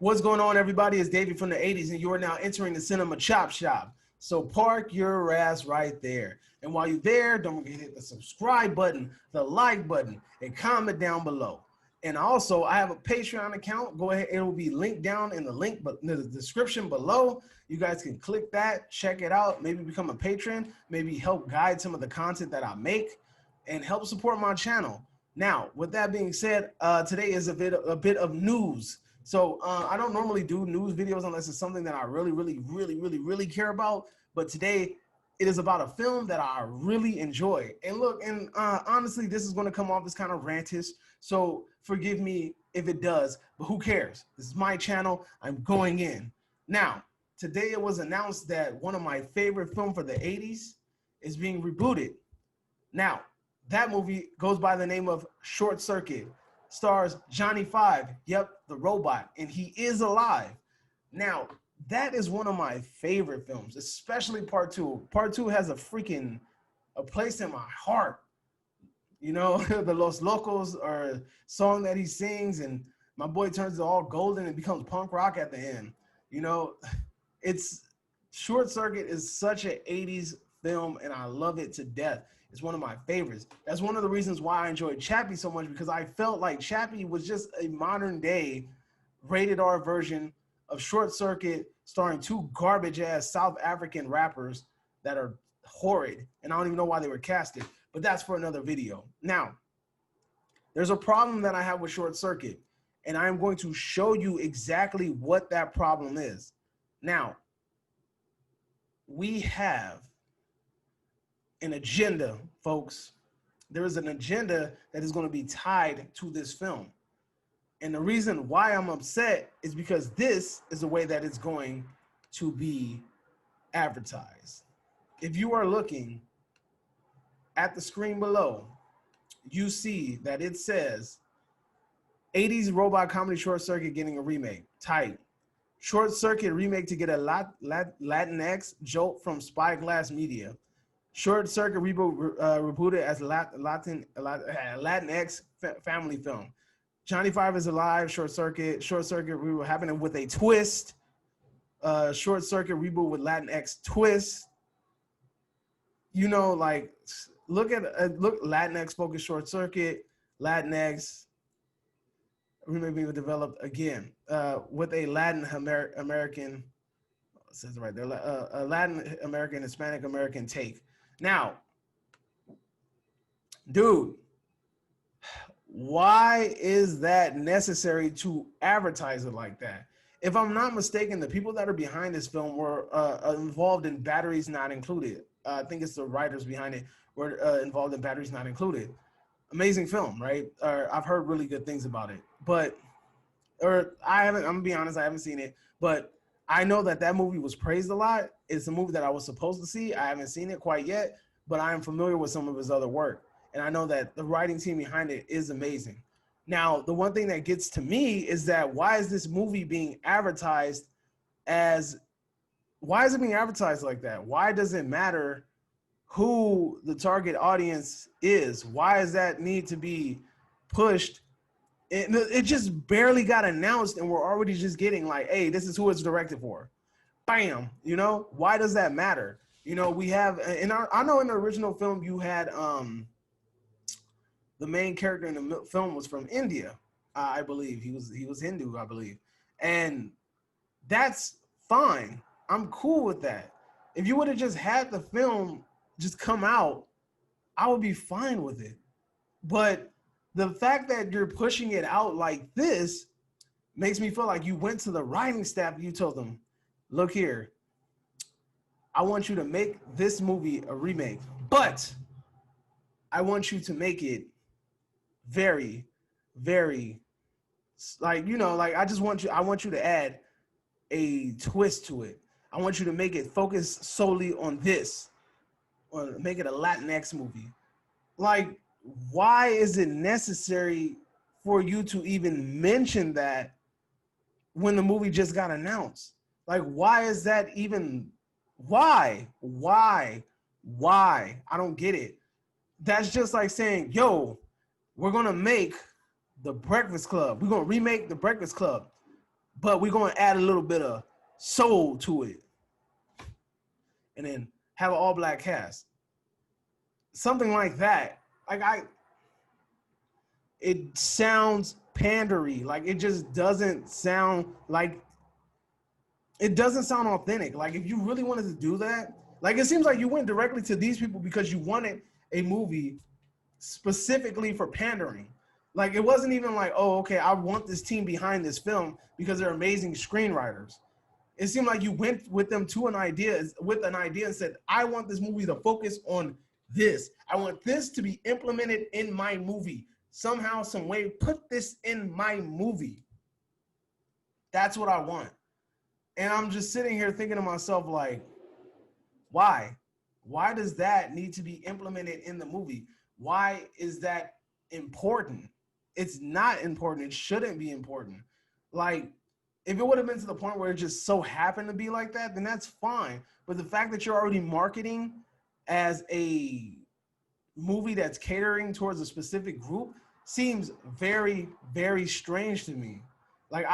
What's going on, everybody? It's David from the 80s, and you are now entering the Cinema Chop Shop. So park your ass right there. And while you're there, don't forget to hit the subscribe button, the like button, and comment down below. And also, I have a Patreon account. Go ahead, it will be linked down in the description below. You guys can click that, check it out, maybe become a patron, maybe help guide some of the content that I make, and help support my channel. Now, with that being said, today is a bit of news. So I don't normally do news videos unless it's something that I really care about. But today it is about a film that I really enjoy. And look, and honestly, this is going to come off as kind of rantish. So forgive me if it does, but who cares? This is my channel. I'm going in. Now, today it was announced that one of my favorite films for the 80s is being rebooted. Now, that movie goes by the name of Short Circuit. Stars Johnny Five, yep, the robot, and he is alive. Now, that is one of my favorite films, especially part two. Part two has a place in my heart. You know, the Los Locos are song that he sings, and my boy turns it all golden and becomes punk rock at the end. You know, it's Short Circuit is such an 80s film, and I love it to death. It's one of my favorites. That's one of the reasons why I enjoyed Chappie so much, because I felt like Chappie was just a modern day rated R version of Short Circuit, starring two garbage ass South African rappers that are horrid. And I don't even know why they were casted, but that's for another video. Now, there's a problem that I have with Short Circuit, and I am going to show you exactly what that problem is. Now, we have an agenda, folks. There is an agenda that is going to be tied to this film. And the reason why I'm upset is because this is the way that it's going to be advertised. If you are looking at the screen below, you see that it says 80s robot comedy Short Circuit getting a remake. Tight. Short Circuit remake to get a Latinx jolt from Spyglass Media. Short Circuit Reboot rebooted as Latinx family film. Johnny Five is alive. Short Circuit reboot happening with a twist. Short Circuit reboot with Latinx twist. You know, like look Latinx focused Short Circuit. Latinx remake being developed again with a Latin American. It says it right there. A Latin American, Hispanic American take. Now, dude, why is that necessary to advertise it like that? If I'm not mistaken, the people that are behind this film were involved in Batteries Not Included. I think it's the writers behind it were involved in Batteries Not Included. Amazing film, right? I've heard really good things about it, but I'm gonna be honest, I haven't seen it, but I know that movie was praised a lot. It's a movie that I was supposed to see. I haven't seen it quite yet, but I am familiar with some of his other work. And I know that the writing team behind it is amazing. Now, the one thing that gets to me is that why is this movie being advertised why is it being advertised like that? Why does it matter who the target audience is? Why does that need to be pushed? It just barely got announced, and we're already just getting like, hey, this is who it's directed for. Bam, you know? Why does that matter? You know, we have, I know in the original film you had the main character in the film was from India, I believe. He was Hindu, I believe. And that's fine. I'm cool with that. If you would have just had the film just come out, I would be fine with it. But the fact that you're pushing it out like this makes me feel like you went to the writing staff and you told them, look here, I want you to make this movie a remake, but I want you to make it very, very, like, you know, like I want you to add a twist to it. I want you to make it focus solely on this, or make it a Latinx movie. Like, why is it necessary for you to even mention that when the movie just got announced? Like, why is that even, why? I don't get it. That's just like saying, yo, we're gonna make The Breakfast Club. We're gonna remake The Breakfast Club. but we're going to add a little bit of soul to it, and then have an all-black cast. Something like that. It sounds pandery. Like, it just doesn't sound like, it doesn't sound authentic. Like, if you really wanted to do that, like, it seems like you went directly to these people because you wanted a movie specifically for pandering. Like, it wasn't even like, oh, okay, I want this team behind this film because they're amazing screenwriters. It seemed like you went with them to an idea and said, I want this movie to focus on this. I want this to be implemented in my movie. Somehow, some way, put this in my movie. That's what I want. And I'm just sitting here thinking to myself, like, why? Why does that need to be implemented in the movie? Why is that important? It's not important. It shouldn't be important. Like, if it would have been to the point where it just so happened to be like that, then that's fine. But the fact that you're already marketing as a movie that's catering towards a specific group seems very, very strange to me. Like,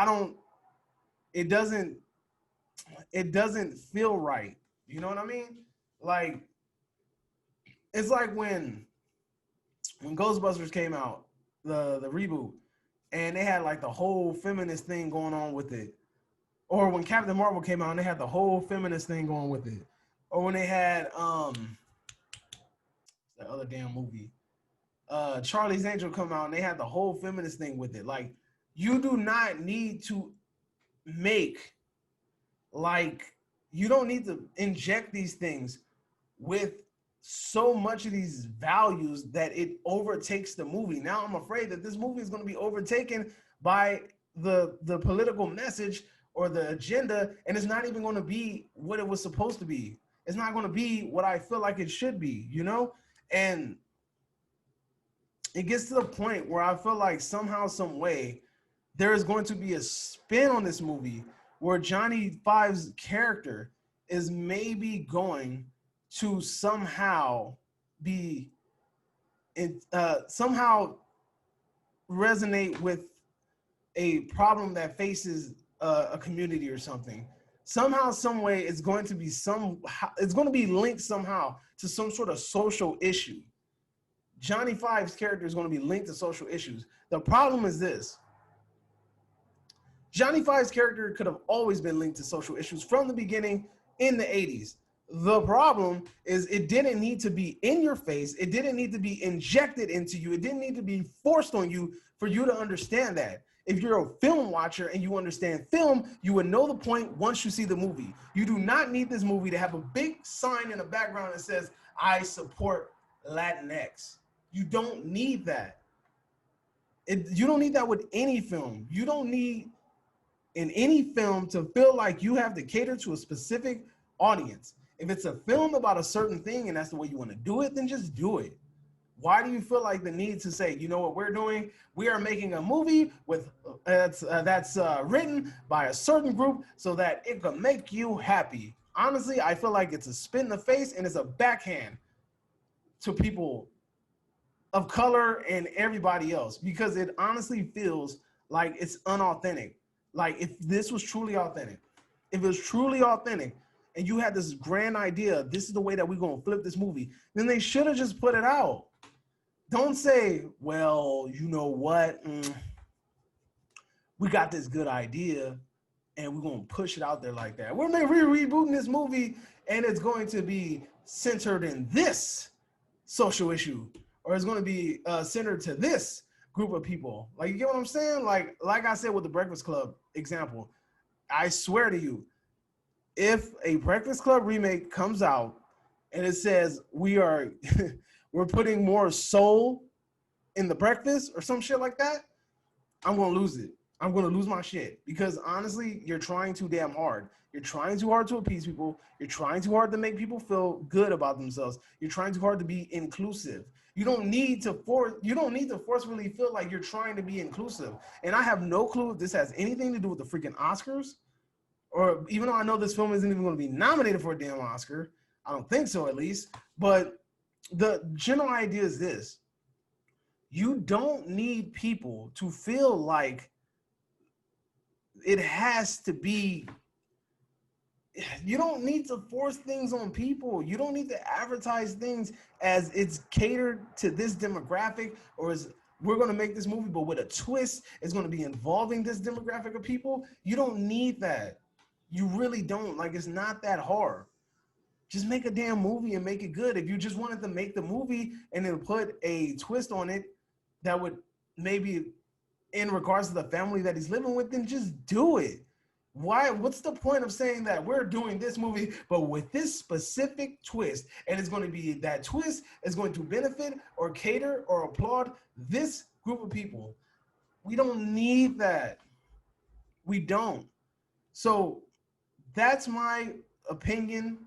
it doesn't feel right. You know what I mean? Like, it's like when Ghostbusters came out, the reboot, and they had like the whole feminist thing going on with it. Or when Captain Marvel came out and they had the whole feminist thing going with it. Or when they had that other damn movie, Charlie's Angel come out and they had the whole feminist thing with it. Like, you do not need to make, like, you don't need to inject these things with so much of these values that it overtakes the movie. Now I'm afraid that this movie is going to be overtaken by the political message or the agenda, and it's not even going to be what it was supposed to be. It's not going to be what I feel like it should be, you know? And it gets to the point where I feel like somehow, some way, there is going to be a spin on this movie where Johnny Five's character is maybe going to somehow be somehow resonate with a problem that faces a community or something. Somehow, some way, it's going to be linked somehow to some sort of social issue. Johnny Five's character is going to be linked to social issues. The problem is this. Johnny Five's character could have always been linked to social issues from the beginning in the 80s. The problem is it didn't need to be in your face. It didn't need to be injected into you. It didn't need to be forced on you for you to understand that. If you're a film watcher and you understand film, you would know the point once you see the movie. You do not need this movie to have a big sign in the background that says, I support Latinx. You don't need that. You don't need that with any film. You don't need in any film to feel like you have to cater to a specific audience. If it's a film about a certain thing and that's the way you want to do it, then just do it. Why do you feel like the need to say, you know what we're doing? We are making a movie with that's written by a certain group so that it can make you happy. Honestly, I feel like it's a spit in the face and it's a backhand to people of color and everybody else, because it honestly feels like it's unauthentic. Like, if this was truly authentic, if it was truly authentic and you had this grand idea, this is the way that we're going to flip this movie, then they should have just put it out. Don't say, well, you know what? We got this good idea and we're going to push it out there like that. We're rebooting this movie and it's going to be centered in this social issue, or it's going to be centered to this group of people. Like, you get what I'm saying? Like I said with the Breakfast Club example, I swear to you, if a Breakfast Club remake comes out and it says we're putting more soul in the breakfast or some shit like that, I'm going to lose it. I'm going to lose my shit, because honestly, you're trying too damn hard. You're trying too hard to appease people. You're trying too hard to make people feel good about themselves. You're trying too hard to be inclusive. You don't need to forcefully feel like you're trying to be inclusive. And I have no clue if this has anything to do with the freaking Oscars, or even though I know this film isn't even going to be nominated for a damn Oscar. I don't think so, at least. But the general idea is this. You don't need people to feel like it has to be. You don't need to force things on people. You don't need to advertise things as it's catered to this demographic, or as we're going to make this movie, but with a twist, it's going to be involving this demographic of people. You don't need that. You really don't. Like, it's not that hard. Just make a damn movie and make it good. If you just wanted to make the movie and then put a twist on it that would maybe in regards to the family that he's living with, then just do it. Why? What's the point of saying that we're doing this movie, but with this specific twist, and it's going to be that twist is going to benefit or cater or applaud this group of people? We don't need that. We don't. So that's my opinion.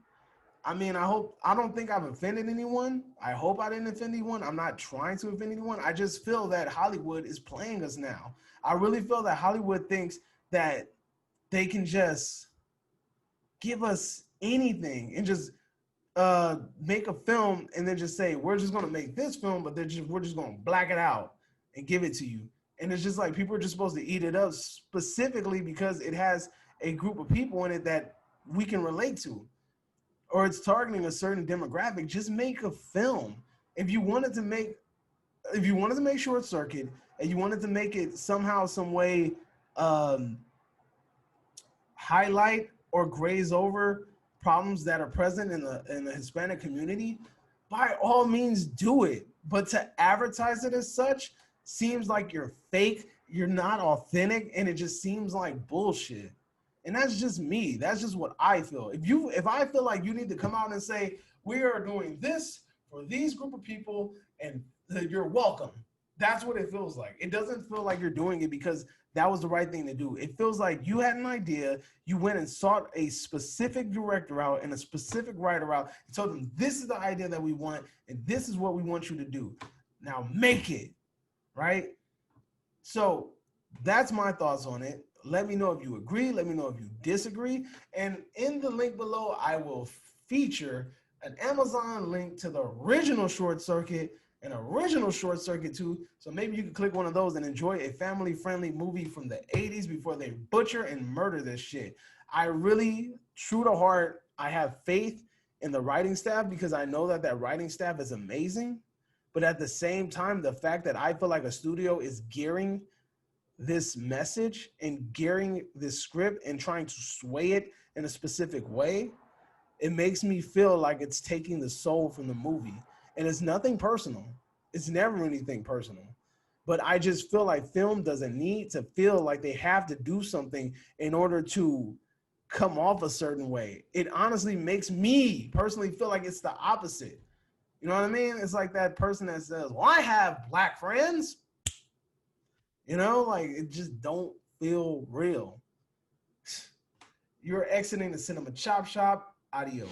I mean, I don't think I've offended anyone. I hope I didn't offend anyone. I'm not trying to offend anyone. I just feel that Hollywood is playing us now. I really feel that Hollywood thinks that they can just give us anything and just make a film and then just say, we're just going to make this film, but we're just going to black it out and give it to you. And it's just like people are just supposed to eat it up specifically because it has a group of people in it that we can relate to, or it's targeting a certain demographic. Just make a film. If you wanted to make Short Circuit and you wanted to make it somehow, some way, highlight or graze over problems that are present in the Hispanic community, by all means do it. But to advertise it as such seems like you're fake, you're not authentic, and it just seems like bullshit. And that's just me. That's just what I feel. If I feel like you need to come out and say, we are doing this for these group of people and you're welcome, that's what it feels like. It doesn't feel like you're doing it because that was the right thing to do. It feels like you had an idea, you went and sought a specific director out and a specific writer out and told them, this is the idea that we want and this is what we want you to do. Now make it, right? So that's my thoughts on it. Let me know if you agree. Let me know if you disagree. And in the link below, I will feature an Amazon link to the original Short Circuit, an original Short Circuit 2. So maybe you can click one of those and enjoy a family-friendly movie from the 80s before they butcher and murder this shit. I really, true to heart, I have faith in the writing staff because I know that writing staff is amazing. But at the same time, the fact that I feel like a studio is gearing this message and gearing this script and trying to sway it in a specific way, it makes me feel like it's taking the soul from the movie. And it's nothing personal. It's never anything personal. But I just feel like film doesn't need to feel like they have to do something in order to come off a certain way. It honestly makes me personally feel like it's the opposite. You know what I mean? It's like that person that says, well, I have black friends. You know, like it just don't feel real. You're exiting the Cinema Chop Shop. Adios.